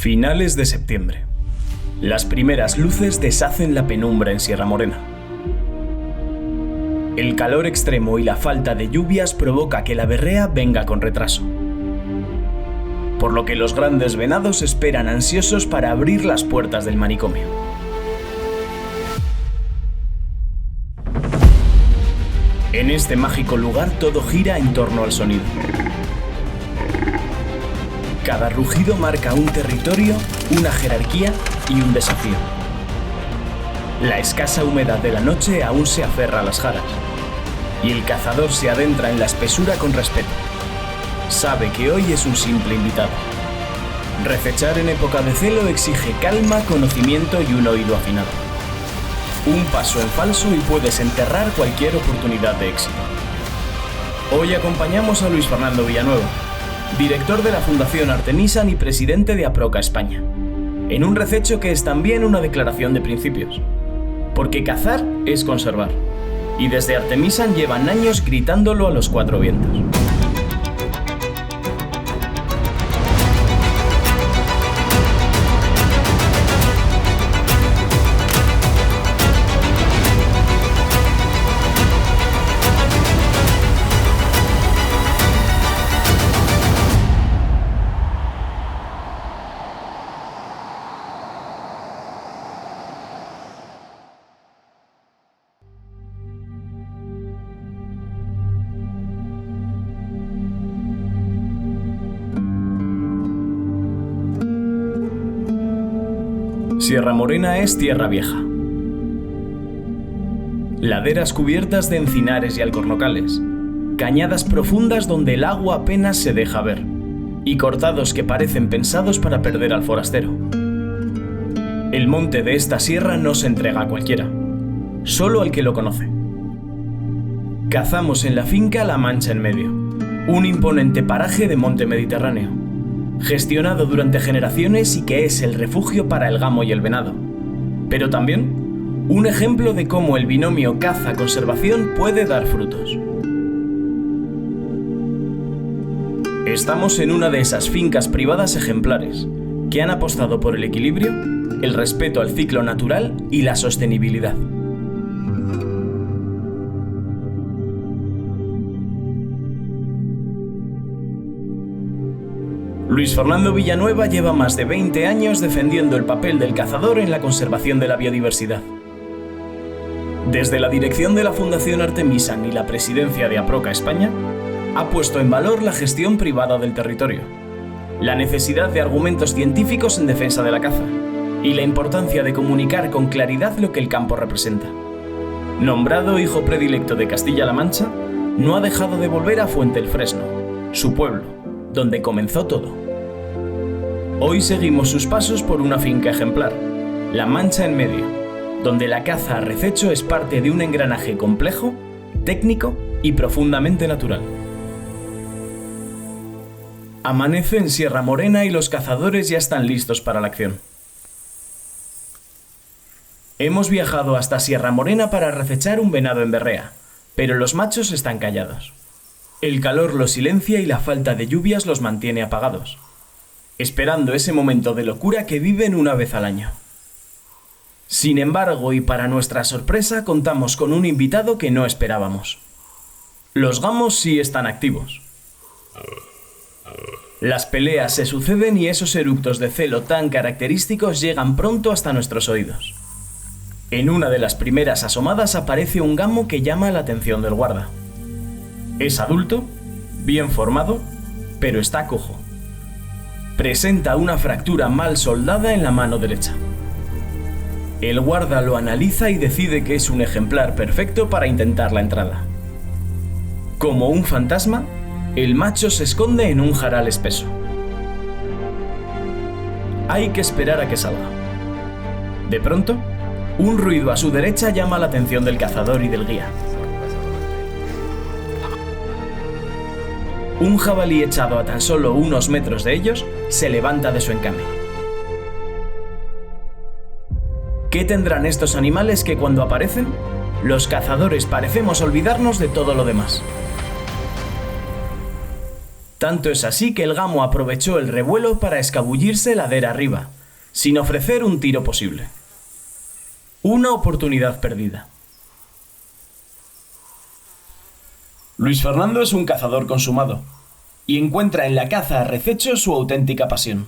Finales de septiembre. Las primeras luces deshacen la penumbra en Sierra Morena. El calor extremo y la falta de lluvias provoca que la berrea venga con retraso, por lo que los grandes venados esperan ansiosos para abrir las puertas del manicomio. En este mágico lugar todo gira en torno al sonido. Cada rugido marca un territorio, una jerarquía y un desafío. La escasa humedad de la noche aún se aferra a las jaras, y el cazador se adentra en la espesura con respeto. Sabe que hoy es un simple invitado. Recechar en época de celo exige calma, conocimiento y un oído afinado. Un paso en falso y puedes enterrar cualquier oportunidad de éxito. Hoy acompañamos a Luis Fernando Villanueva, director de la Fundación Artemisan y presidente de Aproca España, en un rececho que es también una declaración de principios. Porque cazar es conservar, y desde Artemisan llevan años gritándolo a los cuatro vientos. Sierra Morena es tierra vieja. Laderas cubiertas de encinares y alcornocales, cañadas profundas donde el agua apenas se deja ver, y cortados que parecen pensados para perder al forastero. El monte de esta sierra no se entrega a cualquiera, solo al que lo conoce. Cazamos en la finca La Mancha en Medio, un imponente paraje de monte mediterráneo, gestionado durante generaciones y que es el refugio para el gamo y el venado, pero también un ejemplo de cómo el binomio caza-conservación puede dar frutos. Estamos en una de esas fincas privadas ejemplares que han apostado por el equilibrio, el respeto al ciclo natural y la sostenibilidad. Luis Fernando Villanueva lleva más de 20 años defendiendo el papel del cazador en la conservación de la biodiversidad. Desde la dirección de la Fundación Artemisan y la presidencia de Aproca España, ha puesto en valor la gestión privada del territorio, la necesidad de argumentos científicos en defensa de la caza y la importancia de comunicar con claridad lo que el campo representa. Nombrado hijo predilecto de Castilla-La Mancha, no ha dejado de volver a Fuente el Fresno, su pueblo, donde comenzó todo. Hoy seguimos sus pasos por una finca ejemplar, La Mancha en Medio, donde la caza a rececho es parte de un engranaje complejo, técnico y profundamente natural. Amanece en Sierra Morena y los cazadores ya están listos para la acción. Hemos viajado hasta Sierra Morena para recechar un venado en berrea, pero los machos están callados. El calor los silencia y la falta de lluvias los mantiene apagados, esperando ese momento de locura que viven una vez al año. Sin embargo, y para nuestra sorpresa, contamos con un invitado que no esperábamos. Los gamos sí están activos. Las peleas se suceden y esos eructos de celo tan característicos llegan pronto hasta nuestros oídos. En una de las primeras asomadas aparece un gamo que llama la atención del guarda. Es adulto, bien formado, pero está cojo. Presenta una fractura mal soldada en la mano derecha. El guarda lo analiza y decide que es un ejemplar perfecto para intentar la entrada. Como un fantasma, el macho se esconde en un jaral espeso. Hay que esperar a que salga. De pronto, un ruido a su derecha llama la atención del cazador y del guía. Un jabalí echado a tan solo unos metros de ellos se levanta de su encame. ¿Qué tendrán estos animales que cuando aparecen, los cazadores parecemos olvidarnos de todo lo demás? Tanto es así que el gamo aprovechó el revuelo para escabullirse ladera arriba, sin ofrecer un tiro posible. Una oportunidad perdida. Luis Fernando es un cazador consumado y encuentra en la caza a rececho su auténtica pasión.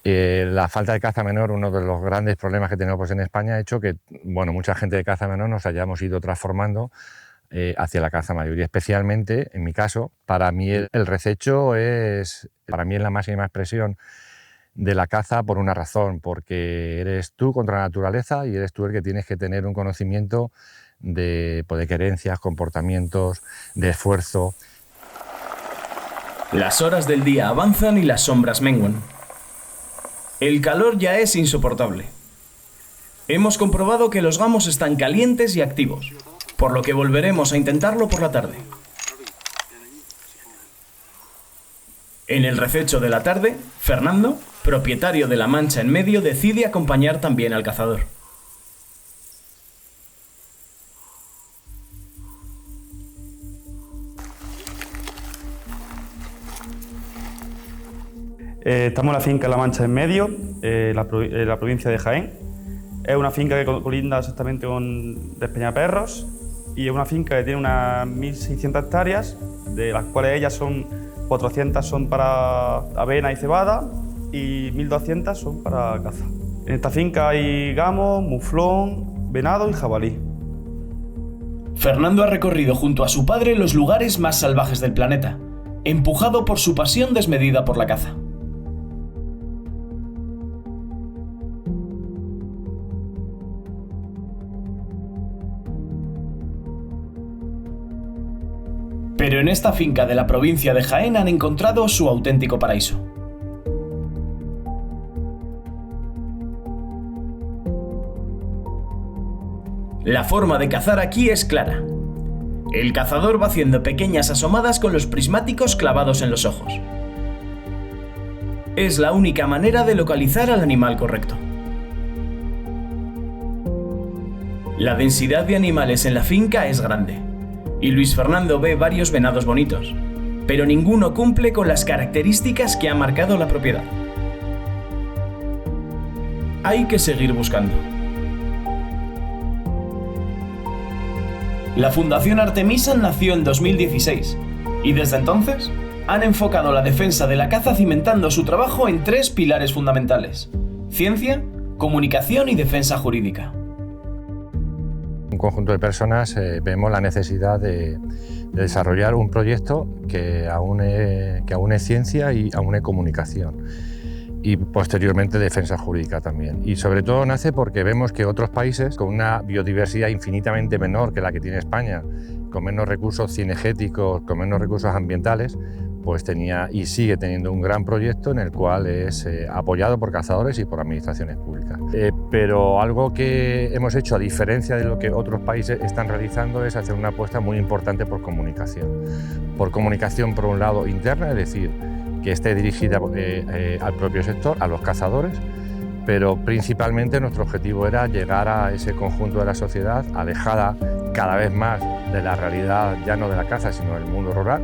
La falta de caza menor, uno de los grandes problemas que tenemos en España, ha hecho que mucha gente de caza menor nos hayamos ido transformando hacia la caza mayor. Y especialmente, en mi caso, para mí el rececho es la máxima expresión de la caza por una razón, porque eres tú contra la naturaleza y eres tú el que tienes que tener un conocimiento de querencias, comportamientos, de esfuerzo. Las horas del día avanzan y las sombras menguan. El calor ya es insoportable. Hemos comprobado que los gamos están calientes y activos, por lo que volveremos a intentarlo por la tarde. En el rececho de la tarde, Fernando, propietario de la mancha en medio, decide acompañar también al cazador. Estamos en la finca La Mancha en Medio, la provincia de Jaén. Es una finca que colinda exactamente con Despeñaperros y es una finca que tiene unas 1.600 hectáreas, de las cuales ellas son 400 son para avena y cebada y 1.200 son para caza. En esta finca hay gamo, muflón, venado y jabalí. Fernando ha recorrido junto a su padre los lugares más salvajes del planeta, empujado por su pasión desmedida por la caza. Pero en esta finca de la provincia de Jaén han encontrado su auténtico paraíso. La forma de cazar aquí es clara. El cazador va haciendo pequeñas asomadas con los prismáticos clavados en los ojos. Es la única manera de localizar al animal correcto. La densidad de animales en la finca es grande, y Luis Fernando ve varios venados bonitos, pero ninguno cumple con las características que ha marcado la propiedad. Hay que seguir buscando. La Fundación Artemisan nació en 2016 y desde entonces han enfocado la defensa de la caza cimentando su trabajo en 3 pilares fundamentales: ciencia, comunicación y defensa jurídica. Un conjunto de personas vemos la necesidad de desarrollar un proyecto que aúne ciencia y aúne comunicación y posteriormente defensa jurídica también. Y sobre todo nace porque vemos que otros países con una biodiversidad infinitamente menor que la que tiene España, con menos recursos cinegéticos, con menos recursos ambientales, pues tenía y sigue teniendo un gran proyecto en el cual es apoyado por cazadores y por administraciones públicas. Pero algo que hemos hecho, a diferencia de lo que otros países están realizando, es hacer una apuesta muy importante por comunicación. Por comunicación, por un lado, interna, es decir, que esté dirigida al propio sector, a los cazadores, pero principalmente nuestro objetivo era llegar a ese conjunto de la sociedad alejada cada vez más de la realidad ya no de la caza, sino del mundo rural.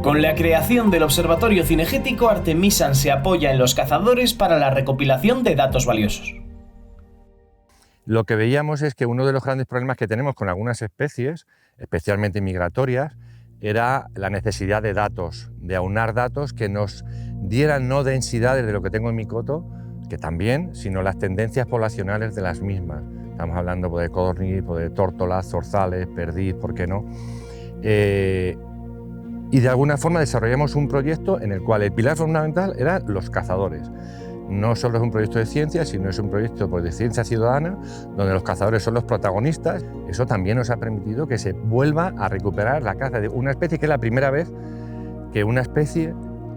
Con la creación del Observatorio Cinegético, Artemisan se apoya en los cazadores para la recopilación de datos valiosos. Lo que veíamos es que uno de los grandes problemas que tenemos con algunas especies, especialmente migratorias, era la necesidad de datos, de aunar datos que nos dieran no densidades de lo que tengo en mi coto, que también, sino las tendencias poblacionales de las mismas. Estamos hablando de codorniz, de tórtolas, zorzales, perdiz, ¿por qué no? Y de alguna forma desarrollamos un proyecto en el cual el pilar fundamental eran los cazadores. No solo es un proyecto de ciencia, sino es un proyecto de ciencia ciudadana, donde los cazadores son los protagonistas. Eso también nos ha permitido que se vuelva a recuperar la caza de una especie que es la primera vez que una especie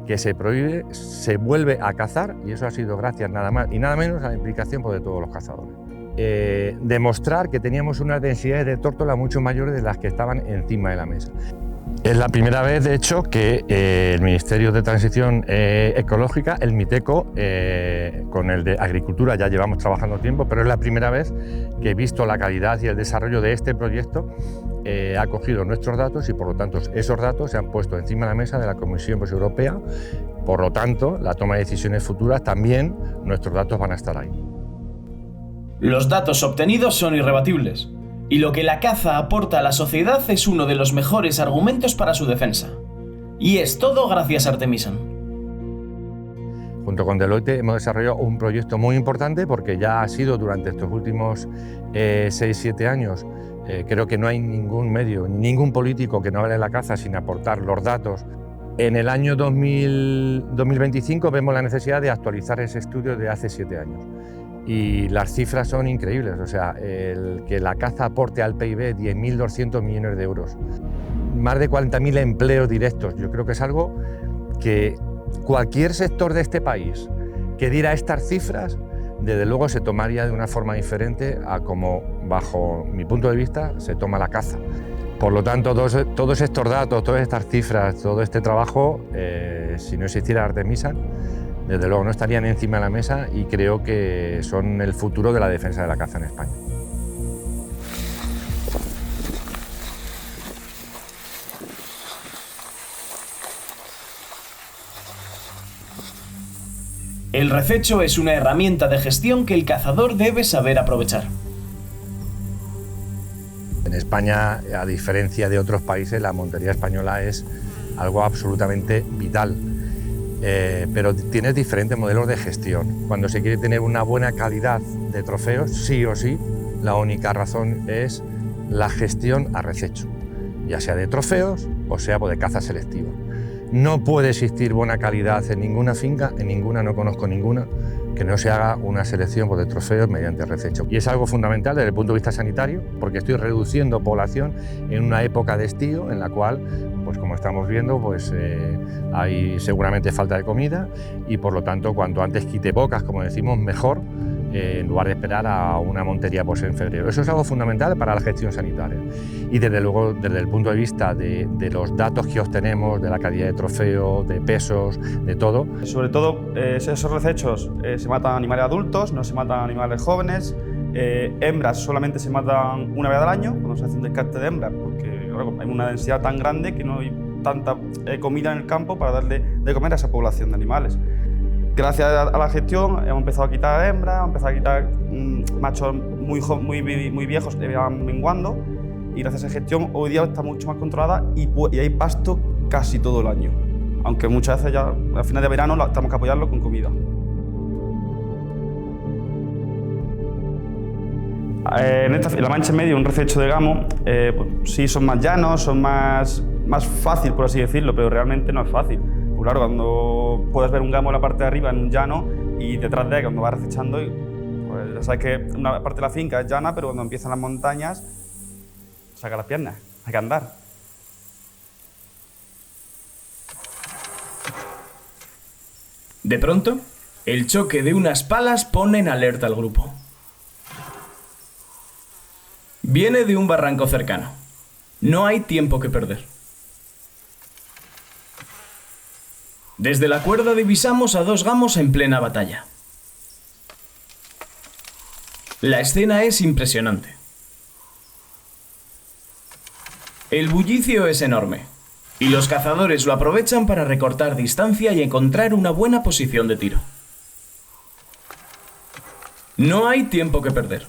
que se prohíbe se vuelve a cazar, y eso ha sido gracias nada más y nada menos a la implicación de todos los cazadores. Demostrar que teníamos unas densidades de tórtola mucho mayores de las que estaban encima de la mesa. Es la primera vez, de hecho, que el Ministerio de Transición Ecológica, el MITECO, con el de Agricultura ya llevamos trabajando tiempo, pero es la primera vez que he visto la calidad y el desarrollo de este proyecto, ha cogido nuestros datos y por lo tanto esos datos se han puesto encima de la mesa de la Comisión Europea. Por lo tanto, la toma de decisiones futuras también nuestros datos van a estar ahí. Los datos obtenidos son irrebatibles. Y lo que la caza aporta a la sociedad es uno de los mejores argumentos para su defensa. Y es todo gracias a Artemisan. Junto con Deloitte hemos desarrollado un proyecto muy importante porque ya ha sido durante estos últimos 6-7 años, creo que no hay ningún medio, ningún político que no hable de la caza sin aportar los datos. En el año 2025 vemos la necesidad de actualizar ese estudio de hace 7 años. Y las cifras son increíbles, o sea, el que la caza aporte al PIB 10.200 millones de euros, más de 40.000 empleos directos. Yo creo que es algo que cualquier sector de este país que diera estas cifras, desde luego se tomaría de una forma diferente a como, bajo mi punto de vista, se toma la caza. Por lo tanto, todos estos datos, todas estas cifras, todo este trabajo, si no existiera Artemisan, desde luego no estarían encima de la mesa y creo que son el futuro de la defensa de la caza en España. El rececho es una herramienta de gestión que el cazador debe saber aprovechar. En España, a diferencia de otros países, la montería española es algo absolutamente vital. Pero tiene diferentes modelos de gestión. Cuando se quiere tener una buena calidad de trofeos, sí o sí, la única razón es la gestión a rececho, ya sea de trofeos o sea de caza selectiva. No puede existir buena calidad en ninguna finca, en ninguna, no conozco ninguna, que no se haga una selección de trofeos mediante rececho. Y es algo fundamental desde el punto de vista sanitario, porque estoy reduciendo población en una época de estío en la cual, pues como estamos viendo, pues hay seguramente falta de comida y por lo tanto cuanto antes quite bocas, como decimos, mejor, en lugar de esperar a una montería pues en febrero. Eso es algo fundamental para la gestión sanitaria. Y desde luego, desde el punto de vista de los datos que obtenemos, de la calidad de trofeo, de pesos, de todo. Sobre todo, esos recechos se matan animales adultos, no se matan animales jóvenes. Hembras solamente se matan una vez al año, cuando se hace un descarte de hembras, porque claro, hay una densidad tan grande que no hay tanta comida en el campo para darle de comer a esa población de animales. Gracias a la gestión hemos empezado a quitar hembras, hemos empezado a quitar machos muy viejos que van menguando y gracias a esa gestión hoy día está mucho más controlada y hay pasto casi todo el año. Aunque muchas veces ya al final de verano tenemos que apoyarlo con comida. En la Mancha Media, un rececho de gamo, pues, sí son más llanos, son más fácil, por así decirlo, pero realmente no es fácil. Pues claro, cuando puedes ver un gamo en la parte de arriba, en un llano, y detrás de él, cuando va recechando, pues ya sabes que una parte de la finca es llana, pero cuando empiezan las montañas, saca las piernas, hay que andar. De pronto, el choque de unas palas pone en alerta al grupo. Viene de un barranco cercano. No hay tiempo que perder. Desde la cuerda divisamos a dos gamos en plena batalla. La escena es impresionante. El bullicio es enorme, y los cazadores lo aprovechan para recortar distancia y encontrar una buena posición de tiro. No hay tiempo que perder.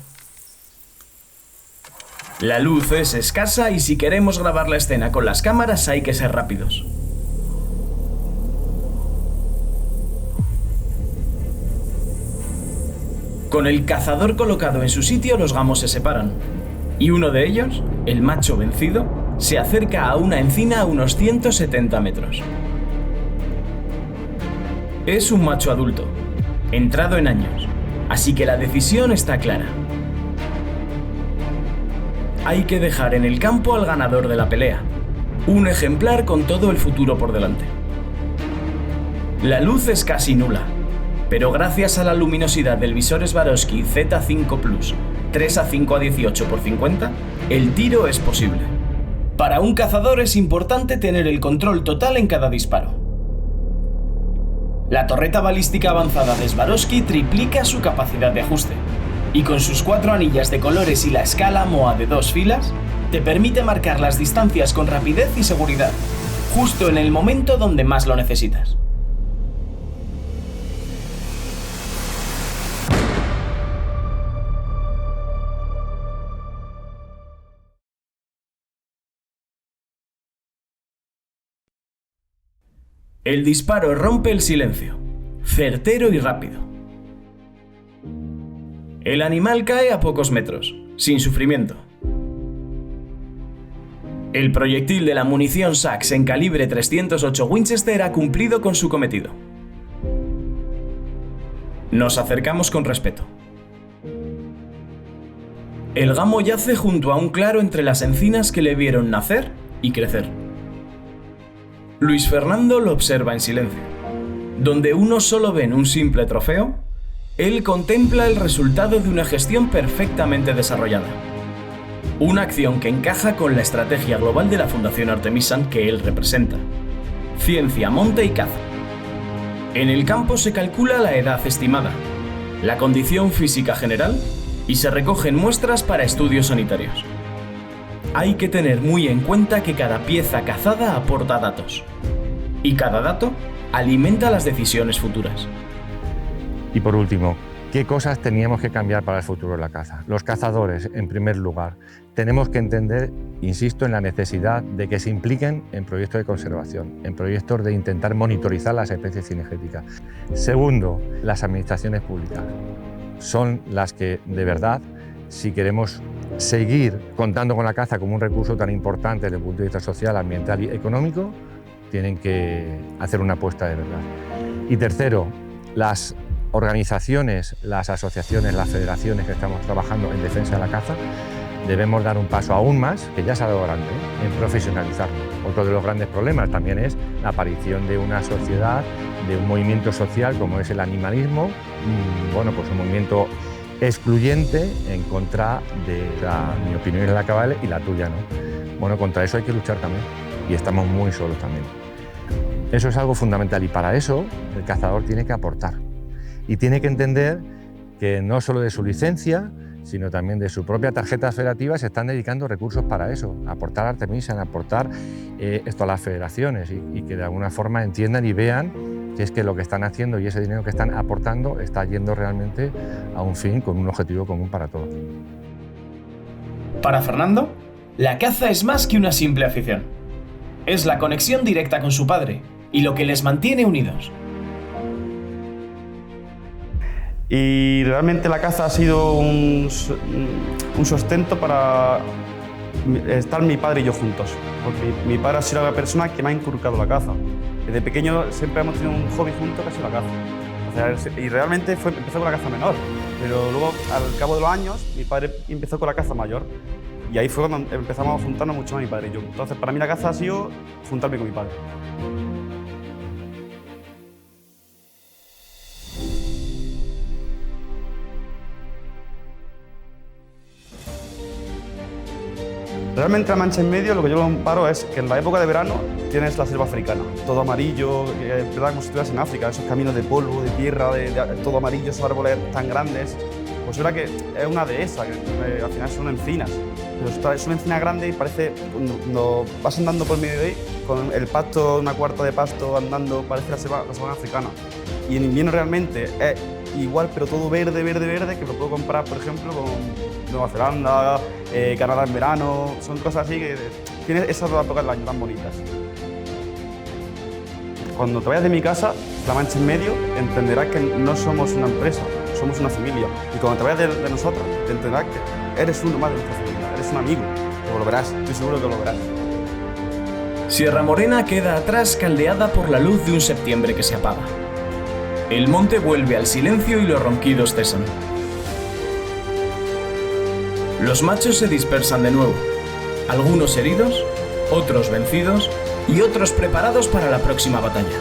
La luz es escasa y si queremos grabar la escena con las cámaras hay que ser rápidos. Con el cazador colocado en su sitio, los gamos se separan. Y uno de ellos, el macho vencido, se acerca a una encina a unos 170 metros. Es un macho adulto, entrado en años, así que la decisión está clara. Hay que dejar en el campo al ganador de la pelea, un ejemplar con todo el futuro por delante. La luz es casi nula, pero gracias a la luminosidad del visor Swarovski Z5 Plus 3 a 5 a 18 x 50, el tiro es posible. Para un cazador es importante tener el control total en cada disparo. La torreta balística avanzada de Swarovski triplica su capacidad de ajuste, y con sus 4 anillas de colores y la escala MOA de 2 filas, te permite marcar las distancias con rapidez y seguridad, justo en el momento donde más lo necesitas. El disparo rompe el silencio, certero y rápido. El animal cae a pocos metros, sin sufrimiento. El proyectil de la munición Sachs en calibre 308 Winchester ha cumplido con su cometido. Nos acercamos con respeto. El gamo yace junto a un claro entre las encinas que le vieron nacer y crecer. Luis Fernando lo observa en silencio. Donde unos solo ven un simple trofeo, él contempla el resultado de una gestión perfectamente desarrollada. Una acción que encaja con la estrategia global de la Fundación Artemisan que él representa. Ciencia, monte y caza. En el campo se calcula la edad estimada, la condición física general y se recogen muestras para estudios sanitarios. Hay que tener muy en cuenta que cada pieza cazada aporta datos. Y cada dato alimenta las decisiones futuras. Y por último, ¿qué cosas teníamos que cambiar para el futuro de la caza? Los cazadores, en primer lugar, tenemos que entender, insisto, en la necesidad de que se impliquen en proyectos de conservación, en proyectos de intentar monitorizar las especies cinegéticas. Segundo, las administraciones públicas son las que, de verdad, si queremos seguir contando con la caza como un recurso tan importante desde el punto de vista social, ambiental y económico, tienen que hacer una apuesta de verdad. Y tercero, las organizaciones, las asociaciones, las federaciones que estamos trabajando en defensa de la caza, debemos dar un paso aún más, que ya se ha dado grande, en profesionalizarnos. Otro de los grandes problemas también es la aparición de una sociedad, de un movimiento social como es el animalismo, pues un movimiento excluyente en contra de mi opinión es la cabal y la tuya, ¿no? Bueno, contra eso hay que luchar también y estamos muy solos también. Eso es algo fundamental y para eso el cazador tiene que aportar y tiene que entender que no solo de su licencia, sino también de su propia tarjeta federativa se están dedicando recursos para eso, aportar a Artemisan, aportar esto a las federaciones y que de alguna forma entiendan y vean que es que lo que están haciendo y ese dinero que están aportando está yendo realmente a un fin con un objetivo común para todos. Para Fernando, la caza es más que una simple afición. Es la conexión directa con su padre y lo que les mantiene unidos. Y realmente la caza ha sido un sustento para estar mi padre y yo juntos. Porque mi padre ha sido la persona que me ha inculcado la caza. Desde pequeño siempre hemos tenido un hobby juntos que ha sido la caza. O sea, y realmente empezó con la caza menor, pero luego al cabo de los años mi padre empezó con la caza mayor y ahí fue cuando empezamos a juntarnos mucho más mi padre y yo. Entonces para mí la caza ha sido juntarme con mi padre. Realmente la Mancha en Medio lo que yo lo comparo es que en la época de verano tienes la selva africana, todo amarillo, ¿verdad? Como si estuvieras en África, esos caminos de polvo, de tierra, de todo amarillo, esos árboles tan grandes. Pues es verdad que es una dehesa, que al final son encinas, pero es una encina grande y parece, cuando vas andando por medio de ahí, con el pasto, una cuarta de pasto andando, parece la selva africana. Y en invierno realmente es igual, pero todo verde, verde, verde, que lo puedo comparar, por ejemplo, con Nueva Zelanda, Canadá en verano, son cosas así que tienen esas dos épocas del año tan bonitas. Cuando te vayas de mi casa, La Mancha en Medio, entenderás que no somos una empresa, somos una familia. Y cuando te vayas de nosotros, te entenderás que eres uno más de nuestra familia, eres un amigo. Lo verás, estoy seguro que lo verás. Sierra Morena queda atrás caldeada por la luz de un septiembre que se apaga. El monte vuelve al silencio y los ronquidos cesan. Los machos se dispersan de nuevo, algunos heridos, otros vencidos y otros preparados para la próxima batalla.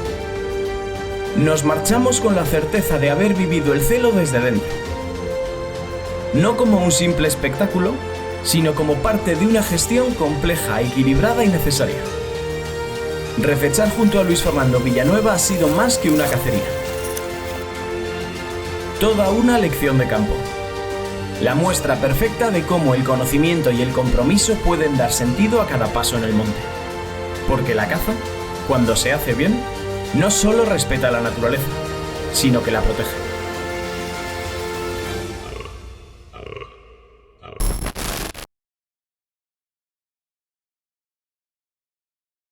Nos marchamos con la certeza de haber vivido el celo desde dentro. No como un simple espectáculo, sino como parte de una gestión compleja, equilibrada y necesaria. Refechar junto a Luis Fernando Villanueva ha sido más que una cacería. Toda una lección de campo. La muestra perfecta de cómo el conocimiento y el compromiso pueden dar sentido a cada paso en el monte. Porque la caza, cuando se hace bien, no solo respeta la naturaleza, sino que la protege.